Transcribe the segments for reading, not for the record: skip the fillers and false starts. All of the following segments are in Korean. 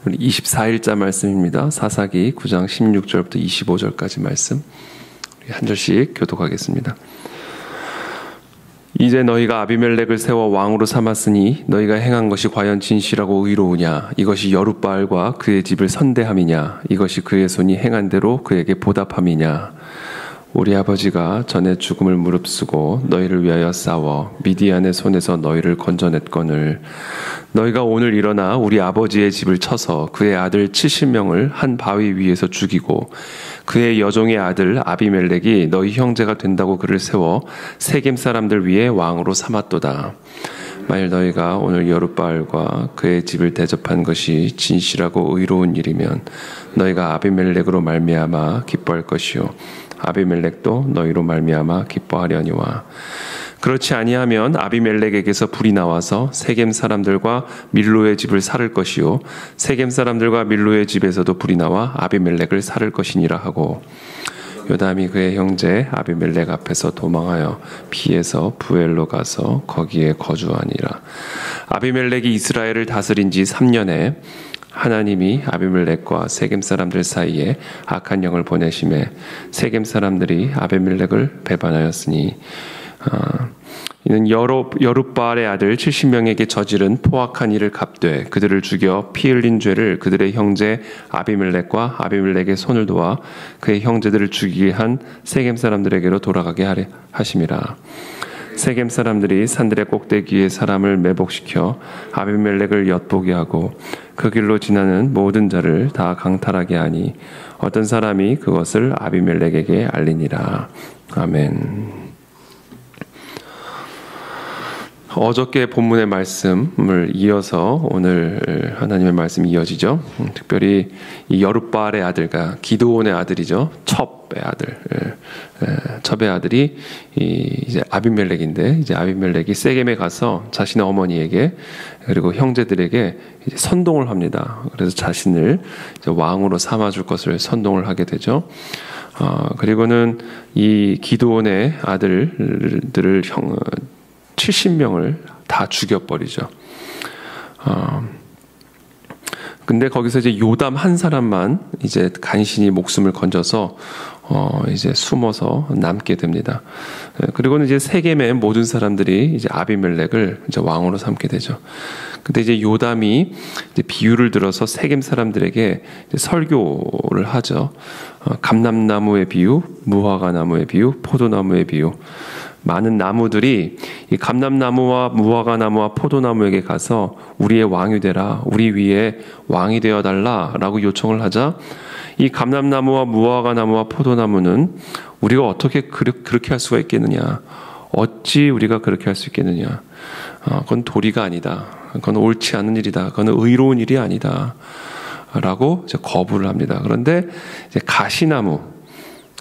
오늘 24일자 말씀입니다. 사사기 9장 16절부터 25절까지 말씀. 우리 한 절씩 교독하겠습니다. 이제 너희가 아비멜렉을 세워 왕으로 삼았으니 너희가 행한 것이 과연 진실하고 의로우냐? 이것이 여룻바알과 그의 집을 선대함이냐? 이것이 그의 손이 행한 대로 그에게 보답함이냐? 우리 아버지가 전에 죽음을 무릅쓰고 너희를 위하여 싸워 미디안의 손에서 너희를 건져냈거늘 너희가 오늘 일어나 우리 아버지의 집을 쳐서 그의 아들 70명을 한 바위 위에서 죽이고 그의 여종의 아들 아비멜렉이 너희 형제가 된다고 그를 세워 세겜 사람들 위에 왕으로 삼았도다. 만일 너희가 오늘 여룻바알과 그의 집을 대접한 것이 진실하고 의로운 일이면 너희가 아비멜렉으로 말미암아 기뻐할 것이요 아비멜렉도 너희로 말미암아 기뻐하려니와 그렇지 아니하면 아비멜렉에게서 불이 나와서 세겜 사람들과 밀로의 집을 살을 것이요 세겜 사람들과 밀로의 집에서도 불이 나와 아비멜렉을 살을 것이니라 하고 요담이 그의 형제 아비멜렉 앞에서 도망하여 피해서 부엘로 가서 거기에 거주하니라. 아비멜렉이 이스라엘을 다스린 지 3년에 하나님이 아비멜렉과 세겜 사람들 사이에 악한 영을 보내심에 세겜 사람들이 아비멜렉을 배반하였으니 이는 여룻바알의 아들 70명에게 저지른 포악한 일을 갚되 그들을 죽여 피 흘린 죄를 그들의 형제 아비멜렉과 아비멜렉의 손을 도와 그의 형제들을 죽이게 한 세겜 사람들에게로 돌아가게 하심이라. 세겜 사람들이 산들의 꼭대기에 사람을 매복시켜 아비멜렉을 엿보게 하고 그 길로 지나는 모든 자를 다 강탈하게 하니 어떤 사람이 그것을 아비멜렉에게 알리니라. 아멘. 어저께 본문의 말씀을 이어서 오늘 하나님의 말씀이 이어지죠. 특별히 이 여룻바알의 아들과 기드온의 아들이죠. 첩의 아들. 첩의 아들이 이제 아비멜렉인데 이제 아비멜렉이 세겜에 가서 자신의 어머니에게 그리고 형제들에게 이제 선동을 합니다. 그래서 자신을 이제 왕으로 삼아줄 것을 선동을 하게 되죠. 그리고는 이 기드온의 아들들을 70명을 다 죽여버리죠. 근데 거기서 이제 요담 한 사람만 이제 간신히 목숨을 건져서 이제 숨어서 남게 됩니다. 그리고는 이제 세겜의 모든 사람들이 이제 아비멜렉을 이제 왕으로 삼게 되죠. 근데 이제 요담이 이제 비유를 들어서 세겜 사람들에게 이제 설교를 하죠. 감람나무의 비유, 무화과 나무의 비유, 포도나무의 비유. 많은 나무들이 이 감람나무와 무화과 나무와 포도나무에게 가서 우리의 왕이 되라, 우리 위에 왕이 되어 달라라고 요청을 하자 이 감람나무와 무화과 나무와 포도나무는 우리가 어떻게 그렇게 할 수가 있겠느냐? 어찌 우리가 그렇게 할 수 있겠느냐? 그건 도리가 아니다. 그건 옳지 않은 일이다. 그건 의로운 일이 아니다. 라고 이제 거부를 합니다. 그런데 이제 가시나무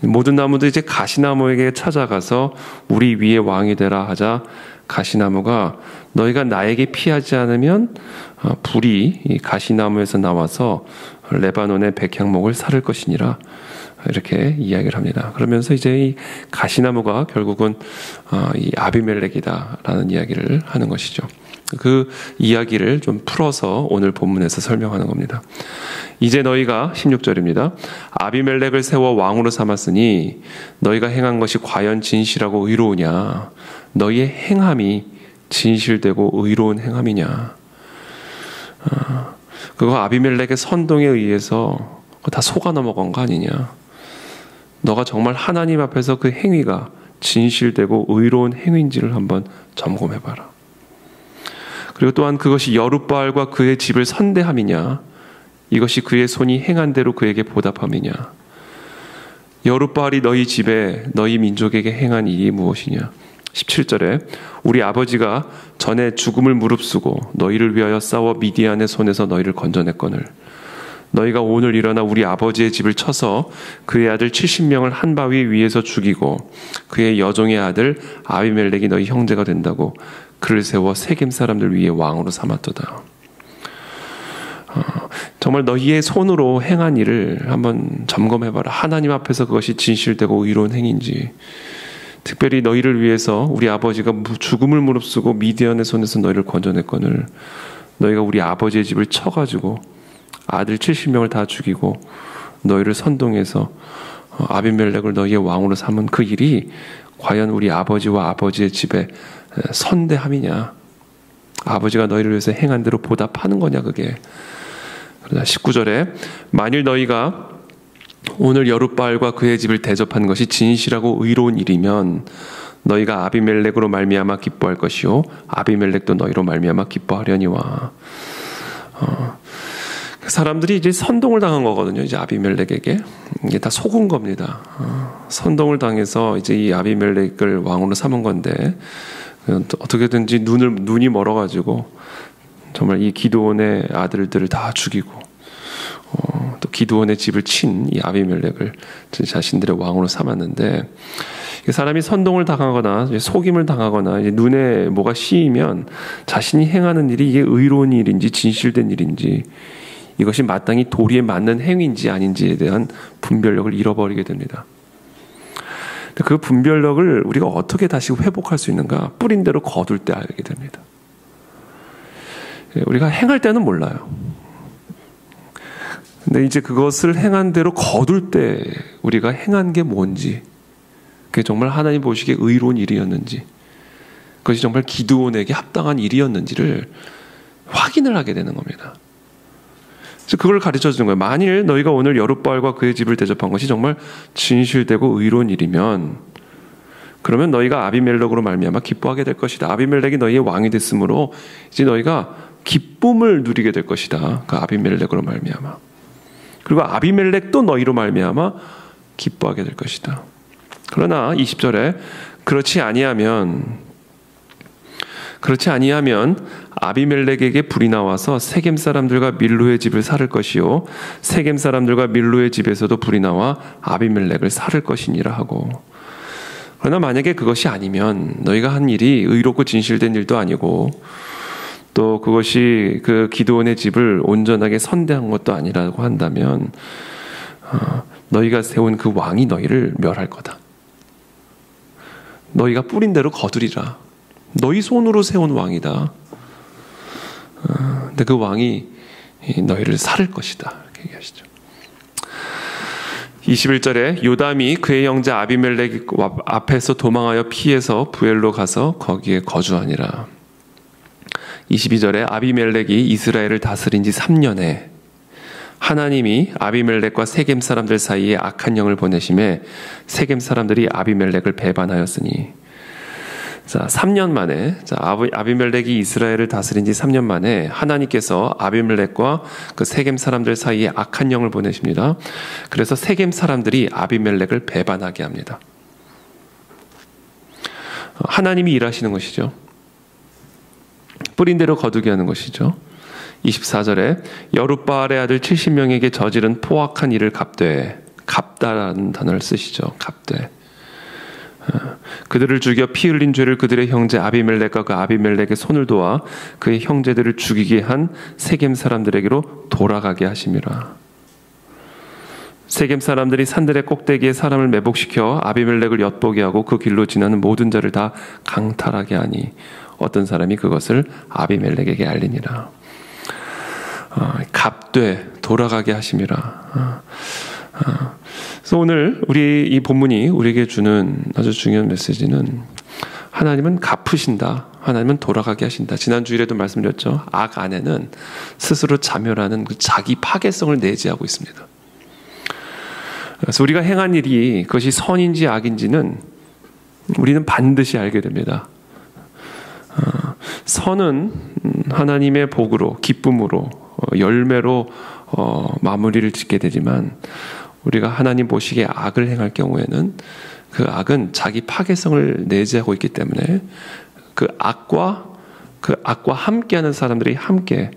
모든 나무도 이제 가시나무에게 찾아가서 우리 위에 왕이 되라 하자 가시나무가 너희가 나에게 피하지 않으면 불이 이 가시나무에서 나와서 레바논의 백향목을 사를 것이니라 이렇게 이야기를 합니다. 그러면서 이제 이 가시나무가 결국은 이 아비멜렉이다라는 이야기를 하는 것이죠. 그 이야기를 좀 풀어서 오늘 본문에서 설명하는 겁니다. 이제 너희가 16절입니다. 아비멜렉을 세워 왕으로 삼았으니 너희가 행한 것이 과연 진실하고 의로우냐? 너희의 행함이 진실되고 의로운 행함이냐? 그거 아비멜렉의 선동에 의해서 다 속아 넘어간 거 아니냐? 너가 정말 하나님 앞에서 그 행위가 진실되고 의로운 행위인지를 한번 점검해봐라. 그리고 또한 그것이 여룻바알과 그의 집을 선대함이냐? 이것이 그의 손이 행한 대로 그에게 보답함이냐? 여룻바알이 너희 집에 너희 민족에게 행한 일이 무엇이냐? 17절에 우리 아버지가 전에 죽음을 무릅쓰고 너희를 위하여 싸워 미디안의 손에서 너희를 건져냈거늘 너희가 오늘 일어나 우리 아버지의 집을 쳐서 그의 아들 70명을 한 바위 위에서 죽이고 그의 여종의 아들 아비멜렉이 너희 형제가 된다고 그를 세워 세겜 사람들 위에 왕으로 삼았도다. 정말 너희의 손으로 행한 일을 한번 점검해봐라. 하나님 앞에서 그것이 진실되고 의로운 행인지. 특별히 너희를 위해서 우리 아버지가 죽음을 무릅쓰고 미디안의 손에서 너희를 건져냈거늘 너희가 우리 아버지의 집을 쳐가지고 아들 70명을 다 죽이고 너희를 선동해서 아비멜렉을 너희의 왕으로 삼은 그 일이 과연 우리 아버지와 아버지의 집에 선대함이냐? 아버지가 너희를 위해서 행한 대로 보답하는 거냐 그게. 그러나 19절에 만일 너희가 오늘 여룻바알과 그의 집을 대접한 것이 진실하고 의로운 일이면 너희가 아비멜렉으로 말미암아 기뻐할 것이요 아비멜렉도 너희로 말미암아 기뻐하려니와. 사람들이 이제 선동을 당한 거거든요. 이제 아비멜렉에게 이게 다 속은 겁니다. 선동을 당해서 이제 이 아비멜렉을 왕으로 삼은 건데 어떻게든지 눈이 멀어가지고 정말 이 기드온의 아들들을 다 죽이고 또 기드온의 집을 친 이 아비멜렉을 자신들의 왕으로 삼았는데 사람이 선동을 당하거나 속임을 당하거나 눈에 뭐가 씌이면 자신이 행하는 일이 이게 의로운 일인지 진실된 일인지 이것이 마땅히 도리에 맞는 행위인지 아닌지에 대한 분별력을 잃어버리게 됩니다. 그 분별력을 우리가 어떻게 다시 회복할 수 있는가? 뿌린 대로 거둘 때 알게 됩니다. 우리가 행할 때는 몰라요. 근데 이제 그것을 행한 대로 거둘 때 우리가 행한 게 뭔지, 그게 정말 하나님 보시기에 의로운 일이었는지, 그것이 정말 기드온에게 합당한 일이었는지를 확인을 하게 되는 겁니다. 그래서 그걸 가르쳐 주는 거예요. 만일 너희가 오늘 여룻바알과 그의 집을 대접한 것이 정말 진실되고 의로운 일이면 그러면 너희가 아비멜렉으로 말미암아 기뻐하게 될 것이다. 아비멜렉이 너희의 왕이 됐으므로 이제 너희가 기쁨을 누리게 될 것이다. 그 아비멜렉으로 말미암아. 그리고 아비멜렉도 너희로 말미암아 기뻐하게 될 것이다. 그러나 20절에 그렇지 아니하면 아비멜렉에게 불이 나와서 세겜 사람들과 밀로의 집을 살을 것이요 세겜 사람들과 밀로의 집에서도 불이 나와 아비멜렉을 살을 것이니라 하고. 그러나 만약에 그것이 아니면 너희가 한 일이 의롭고 진실된 일도 아니고 또 그것이 그 기드온의 집을 온전하게 선대한 것도 아니라고 한다면 너희가 세운 그 왕이 너희를 멸할 거다. 너희가 뿌린 대로 거두리라. 너희 손으로 세운 왕이다. 근데 그 왕이 너희를 살을 것이다. 이렇게 얘기하시죠. 21절에 요담이 그의 형제 아비멜렉 앞에서 도망하여 피해서 부엘로 가서 거기에 거주하니라. 22절에 아비멜렉이 이스라엘을 다스린 지 3년에 하나님이 아비멜렉과 세겜 사람들 사이에 악한 영을 보내심에 세겜 사람들이 아비멜렉을 배반하였으니. 자, 3년 만에, 아비멜렉이 이스라엘을 다스린 지 3년 만에 하나님께서 아비멜렉과 그 세겜 사람들 사이에 악한 영을 보내십니다. 그래서 세겜 사람들이 아비멜렉을 배반하게 합니다. 하나님이 일하시는 것이죠. 뿌린 대로 거두게 하는 것이죠. 24절에 여룻바알의 아들 70명에게 저지른 포악한 일을 갚다라는 단어를 쓰시죠. 갚되. 그들을 죽여 피 흘린 죄를 그들의 형제 아비멜렉과 그 아비멜렉의 손을 도와 그의 형제들을 죽이게 한 세겜 사람들에게로 돌아가게 하심이라. 세겜 사람들이 산들의 꼭대기에 사람을 매복시켜 아비멜렉을 엿보게 하고 그 길로 지나는 모든 자를 다 강탈하게 하니 어떤 사람이 그것을 아비멜렉에게 알리니라. 갚되 돌아가게 하심이라. 그래서 오늘 우리 이 본문이 우리에게 주는 아주 중요한 메시지는 하나님은 갚으신다. 하나님은 돌아가게 하신다. 지난 주일에도 말씀드렸죠. 악 안에는 스스로 자멸하는 그 자기 파괴성을 내재하고 있습니다. 그래서 우리가 행한 일이 그것이 선인지 악인지는 우리는 반드시 알게 됩니다. 선은 하나님의 복으로, 기쁨으로, 열매로 마무리를 짓게 되지만 우리가 하나님 보시기에 악을 행할 경우에는 그 악은 자기 파괴성을 내재하고 있기 때문에 그 악과 함께하는 사람들이 함께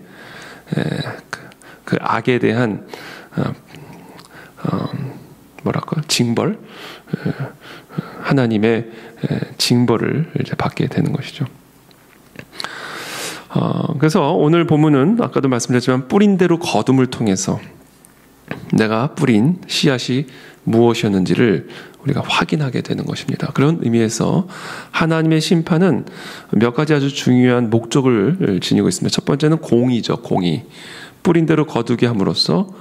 그 악에 대한 징벌, 하나님의 징벌을 이제 받게 되는 것이죠. 그래서 오늘 본문은 아까도 말씀드렸지만 뿌린 대로 거둠을 통해서 내가 뿌린 씨앗이 무엇이었는지를 우리가 확인하게 되는 것입니다. 그런 의미에서 하나님의 심판은 몇 가지 아주 중요한 목적을 지니고 있습니다. 첫 번째는 공의죠. 공의. 뿌린 대로 거두게 함으로써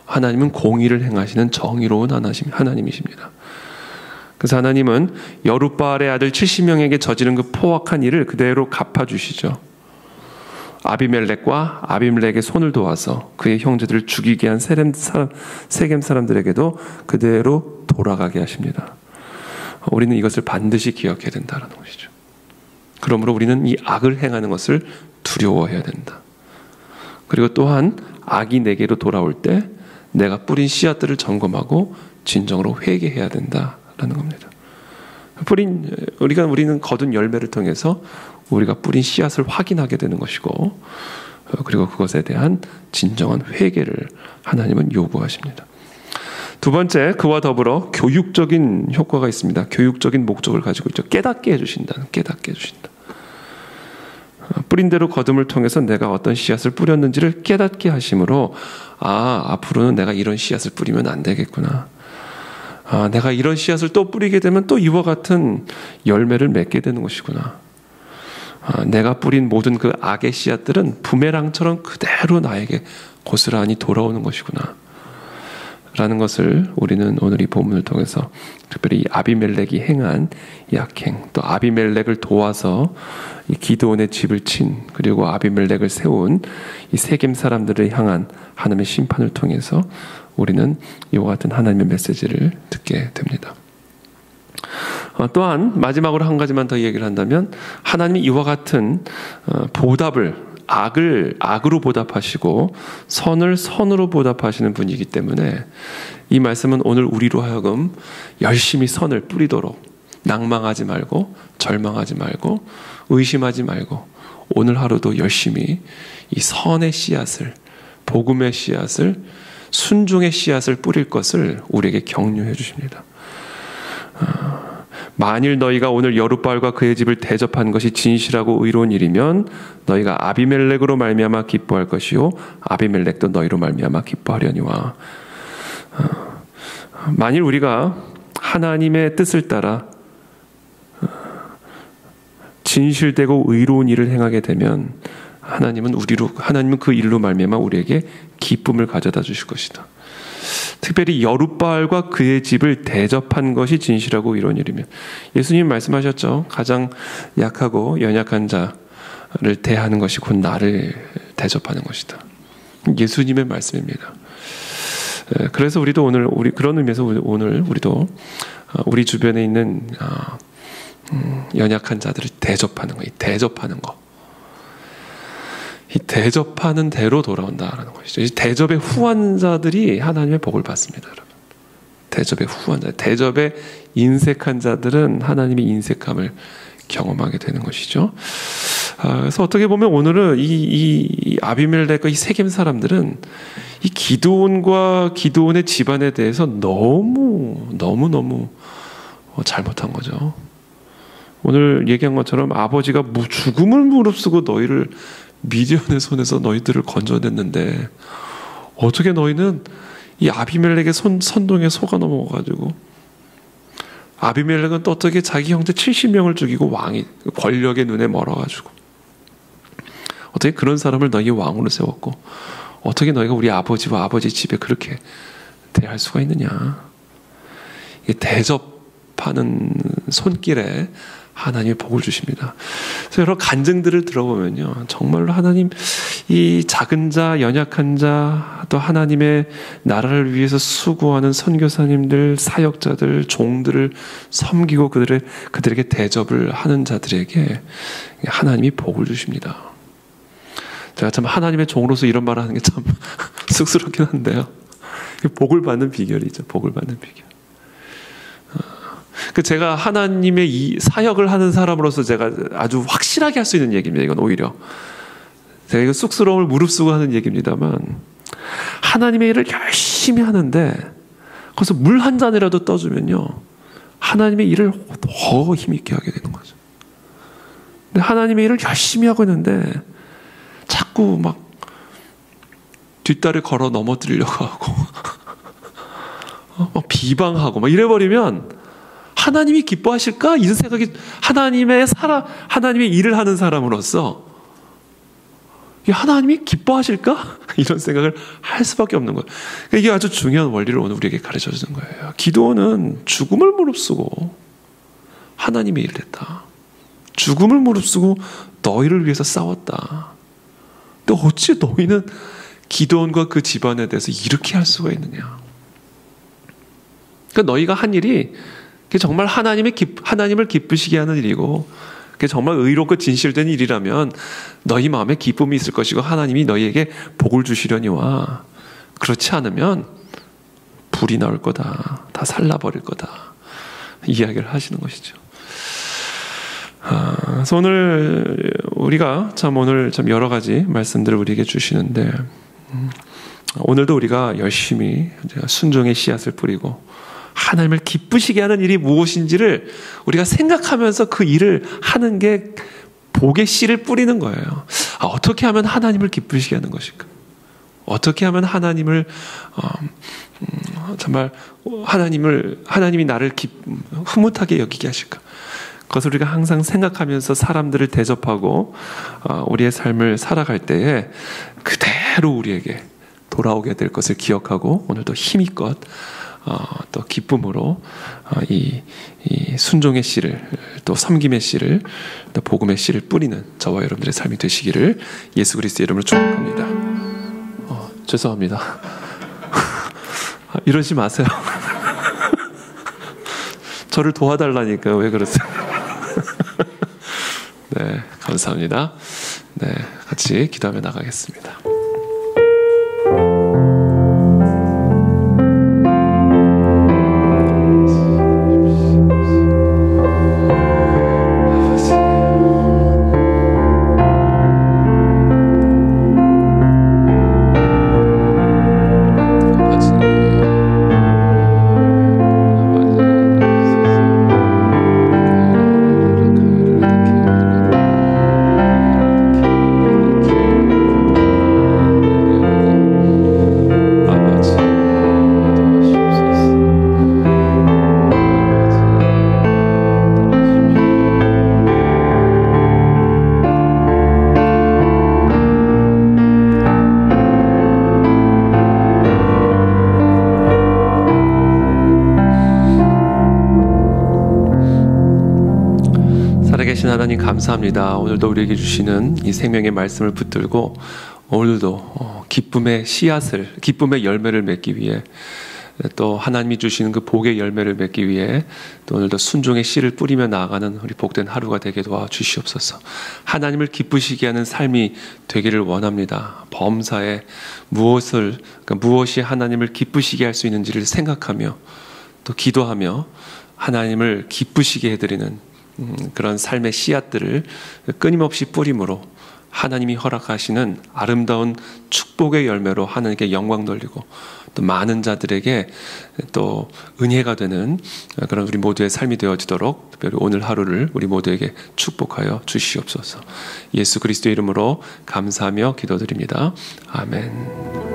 하나님은 공의를 행하시는 정의로운 하나님이십니다. 그래서 하나님은 여룻바알의 아들 70명에게 저지른 그 포악한 일을 그대로 갚아주시죠. 아비멜렉과 아비멜렉의 손을 도와서 그의 형제들을 죽이게 한 세겜 사람들에게도 그대로 돌아가게 하십니다. 우리는 이것을 반드시 기억해야 된다는 것이죠. 그러므로 우리는 이 악을 행하는 것을 두려워해야 된다. 그리고 또한 악이 내게로 돌아올 때 내가 뿌린 씨앗들을 점검하고 진정으로 회개해야 된다라는 겁니다. 우리는 거둔 열매를 통해서 우리가 뿌린 씨앗을 확인하게 되는 것이고, 그리고 그것에 대한 진정한 회개를 하나님은 요구하십니다. 두 번째, 그와 더불어 교육적인 효과가 있습니다. 교육적인 목적을 가지고 있죠. 깨닫게 해주신다. 뿌린 대로 거둠을 통해서 내가 어떤 씨앗을 뿌렸는지를 깨닫게 하심으로, 앞으로는 내가 이런 씨앗을 뿌리면 안 되겠구나. 내가 이런 씨앗을 또 뿌리게 되면 또 이와 같은 열매를 맺게 되는 것이구나. 내가 뿌린 모든 그 악의 씨앗들은 부메랑처럼 그대로 나에게 고스란히 돌아오는 것이구나. 라는 것을 우리는 오늘 이 본문을 통해서 특별히 이 아비멜렉이 행한 이 악행, 또 아비멜렉을 도와서 이 기드온의 집을 친, 그리고 아비멜렉을 세운 이 세겜 사람들을 향한 하나님의 심판을 통해서 우리는 이와 같은 하나님의 메시지를 듣게 됩니다. 또한 마지막으로 한 가지만 더 얘기를 한다면, 하나님이 이와 같은 보답을, 악을 악으로 보답하시고 선을 선으로 보답하시는 분이기 때문에 이 말씀은 오늘 우리로 하여금 열심히 선을 뿌리도록, 낭망하지 말고 절망하지 말고 의심하지 말고 오늘 하루도 열심히 이 선의 씨앗을, 복음의 씨앗을, 순종의 씨앗을 뿌릴 것을 우리에게 격려해 주십니다. 만일 너희가 오늘 여룻바알과 그의 집을 대접한 것이 진실하고 의로운 일이면 너희가 아비멜렉으로 말미암아 기뻐할 것이요 아비멜렉도 너희로 말미암아 기뻐하려니와. 만일 우리가 하나님의 뜻을 따라 진실되고 의로운 일을 행하게 되면 하나님은 그 일로 말미암아 우리에게 기쁨을 가져다 주실 것이다. 특별히 여룻바알과 그의 집을 대접한 것이 진실하고 이런 일이면, 예수님 말씀하셨죠. 가장 약하고 연약한 자를 대하는 것이 곧 나를 대접하는 것이다. 예수님의 말씀입니다. 그래서 우리도 오늘 그런 의미에서 오늘 우리도 우리 주변에 있는 연약한 자들을 대접하는 거, 이 대접하는 대로 돌아온다라는 것이죠. 이 대접의 후한자들이 하나님의 복을 받습니다, 여러분. 대접의 후한자, 대접에 인색한 자들은 하나님의 인색함을 경험하게 되는 것이죠. 그래서 어떻게 보면 오늘은 이 아비멜렉과 이 세겜 사람들은 이 기드온과 기드온의 집안에 대해서 너무 잘못한 거죠. 오늘 얘기한 것처럼 아버지가 죽음을 무릅쓰고 너희를 미디안의 손에서 너희들을 건져냈는데 어떻게 너희는 이 아비멜렉의 선동에 속아 넘어가가지고, 아비멜렉은 또 어떻게 자기 형제 70명을 죽이고 왕이 권력의 눈에 멀어가지고 어떻게 그런 사람을 너희 왕으로 세웠고 어떻게 너희가 우리 아버지와 아버지 집에 그렇게 대할 수가 있느냐. 이게 대접하는 손길에 하나님이 복을 주십니다. 그래서 여러 간증들을 들어보면요, 정말로 하나님 이 작은 자, 연약한 자, 또 하나님의 나라를 위해서 수고하는 선교사님들, 사역자들, 종들을 섬기고 그들에게 대접을 하는 자들에게 하나님이 복을 주십니다. 제가 참 하나님의 종으로서 이런 말을 하는 게 참 쑥스럽긴 한데요, 복을 받는 비결이죠. 복을 받는 비결. 제가 하나님의 이 사역을 하는 사람으로서 제가 아주 확실하게 할 수 있는 얘기입니다. 이건 오히려 제가 이거 쑥스러움을 무릅쓰고 하는 얘기입니다만, 하나님의 일을 열심히 하는데 거기서 물 한 잔이라도 떠주면요, 하나님의 일을 더 힘있게 하게 되는 거죠. 근데 하나님의 일을 열심히 하고 있는데 자꾸 막 뒷다리 걸어 넘어뜨리려고 하고 비방하고 막 이래버리면 하나님이 기뻐하실까? 이런 생각이, 하나님의 일을 하는 사람으로서 하나님이 기뻐하실까? 이런 생각을 할 수밖에 없는 거예요. 그러니까 이게 아주 중요한 원리를 오늘 우리에게 가르쳐 주는 거예요. 기도는 죽음을 무릅쓰고 하나님의 일을 했다. 죽음을 무릅쓰고 너희를 위해서 싸웠다. 근데 어찌 너희는 기드온과 그 집안에 대해서 이렇게 할 수가 있느냐. 그러니까 너희가 한 일이 정말 하나님을 기쁘시게 하는 일이고 정말 의롭고 진실된 일이라면 너희 마음에 기쁨이 있을 것이고 하나님이 너희에게 복을 주시려니와 그렇지 않으면 불이 나올 거다. 다 살라버릴 거다. 이야기를 하시는 것이죠. 그래서 우리가 오늘 여러 가지 말씀들을 우리에게 주시는데 오늘도 우리가 열심히 순종의 씨앗을 뿌리고 하나님을 기쁘시게 하는 일이 무엇인지를 우리가 생각하면서 그 일을 하는 게 복의 씨를 뿌리는 거예요. 어떻게 하면 하나님을 기쁘시게 하는 것일까? 어떻게 하면 하나님을 정말 하나님이 나를 흐뭇하게 여기게 하실까? 그것을 우리가 항상 생각하면서 사람들을 대접하고 우리의 삶을 살아갈 때에 그대로 우리에게 돌아오게 될 것을 기억하고 오늘도 힘껏 또 기쁨으로 이 순종의 씨를 또 섬김의 씨를 또 복음의 씨를 뿌리는 저와 여러분들의 삶이 되시기를 예수 그리스도의 이름으로 축복합니다. 죄송합니다. 이러지 마세요. 저를 도와달라니까 왜 그러세요? 네, 감사합니다. 네, 같이 기도하며 나가겠습니다. 하나님 감사합니다. 오늘도 우리에게 주시는 이 생명의 말씀을 붙들고 오늘도 기쁨의 씨앗을, 기쁨의 열매를 맺기 위해 또 하나님이 주시는 그 복의 열매를 맺기 위해 또 오늘도 순종의 씨를 뿌리며 나아가는 우리 복된 하루가 되게 도와주시옵소서. 하나님을 기쁘시게 하는 삶이 되기를 원합니다. 범사에 무엇이 하나님을 기쁘시게 할 수 있는지를 생각하며 또 기도하며 하나님을 기쁘시게 해드리는 그런 삶의 씨앗들을 끊임없이 뿌림으로 하나님이 허락하시는 아름다운 축복의 열매로 하나님께 영광 돌리고 또 많은 자들에게 또 은혜가 되는 그런 우리 모두의 삶이 되어지도록 특별히 오늘 하루를 우리 모두에게 축복하여 주시옵소서. 예수 그리스도의 이름으로 감사하며 기도드립니다. 아멘.